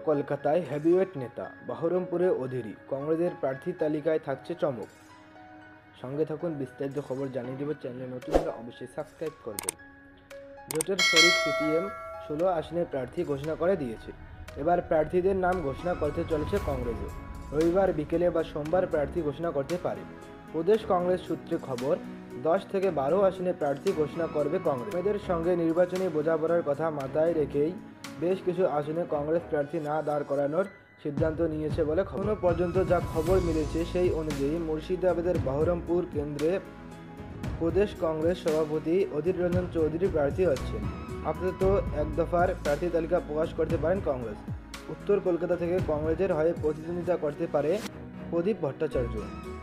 কলকাতায় হেভিওয়েট নেতা, বহরমপুরে অধীরী, কংগ্রেসের প্রার্থী তালিকায় থাকছে চমক। সঙ্গে থাকুন, বিস্তারিত খবর জানিয়ে দেব। চ্যানেলে নতুন হলে অবশ্যই সাবস্ক্রাইব করবেন। জোটের শরিক সিপিএম 16 আসনের প্রার্থী ঘোষণা করে দিয়েছে। এবার প্রার্থীদের নাম ঘোষণা করতে চলেছে কংগ্রেসও। রবিবার বিকেলে বা সোমবার প্রার্থী ঘোষণা করতে পারে। প্রদেশ কংগ্রেস সূত্রে খবর, 10 থেকে 12 আসনে প্রার্থী ঘোষণা করবে কংগ্রেস। এদের সঙ্গে নির্বাচনী বোঝাপড়ার কথা মাথায় রেখেই বেশ কিছু আসনে কংগ্রেস প্রার্থী না দাঁড় করানোর সিদ্ধান্ত নিয়েছে বলে এখনো পর্যন্ত যা খবর মিলেছে সেই অনুযায়ী মুর্শিদাবাদের বহরমপুর কেন্দ্রে প্রদেশ কংগ্রেস সভাপতি অধীর রঞ্জন চৌধুরী প্রার্থী হচ্ছেন। আপাতত এক দফার প্রার্থী তালিকা প্রকাশ করতে পারেন কংগ্রেস। উত্তর কলকাতা থেকে কংগ্রেসের হয়ে প্রতিদ্বন্দ্বিতা করতে পারে প্রদীপ ভট্টাচার্য।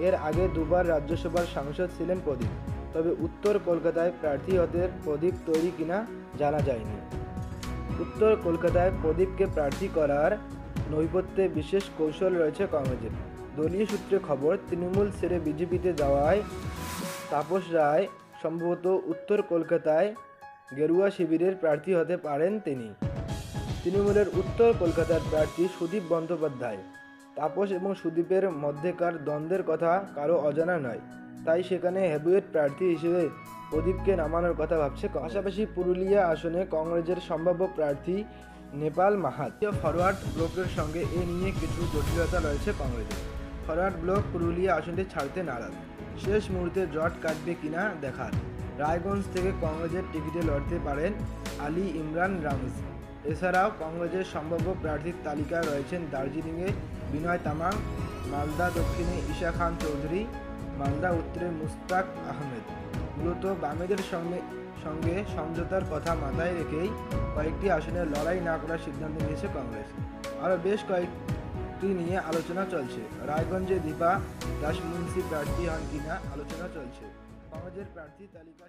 এর আগে দুবার রাজ্যসভার সাংসদ ছিলেন প্রদীপ, তবে উত্তর কলকাতায় প্রার্থী হতে প্রদীপ তৈরি কিনা জানা যায়নি। উত্তর কলকাতায় প্রদীপকে প্রার্থী করার নৈপথ্যে বিশেষ কৌশল রয়েছে কংগ্রেসের। দলীয় সূত্রে খবর, তৃণমূল ছেড়ে বিজেপিতে যাওয়ায় তাপস রায় সম্ভবত উত্তর কলকাতায় গেরুয়া শিবিরের প্রার্থী হতে পারেন তিনি। তৃণমূলের উত্তর কলকাতার প্রার্থী সুদীপ বন্দ্যোপাধ্যায়। তাপস এবং সুদীপের মধ্যেকার দ্বন্দ্বের কথা কারো অজানা নয়, তাই সেখানে হেভিওয়েট প্রার্থী হিসেবে প্রদীপকে নামানোর কথা ভাবছে। পাশাপাশি পুরুলিয়া আসনে কংগ্রেসের সম্ভাব্য প্রার্থী নেপাল মাহাতো। ফরওয়ার্ড ব্লকের সঙ্গে এ নিয়ে কিছু জটিলতা রয়েছে কংগ্রেসের। ফরওয়ার্ড ব্লক পুরুলিয়া আসনটি ছাড়তে নারাজ। শেষ মুহূর্তে জট কাটবে কিনা দেখার। রায়গঞ্জ থেকে কংগ্রেসের টিকিটে লড়তে পারেন আলী ইমরান রামিজ। এছাড়াও কংগ্রেসের সম্ভাব্য প্রার্থীর তালিকায় রয়েছেন দার্জিলিংয়ে বিনয় তামাং, মালদা দক্ষিণে ঈশা খান চৌধুরী, মালদা উত্তরে মুস্তাক আহমেদ। মূলত বামেদের সঙ্গে সমঝোতার কথা মাথায় রেখেই কয়েকটি আসনে লড়াই না করার সিদ্ধান্ত নিয়েছে কংগ্রেস। আরও বেশ কয়েকটি নিয়ে আলোচনা চলছে। রায়গঞ্জে দীপা দাসমুন্সি প্রার্থী হন কিনা আলোচনা চলছে। কংগ্রেসের প্রার্থী তালিকা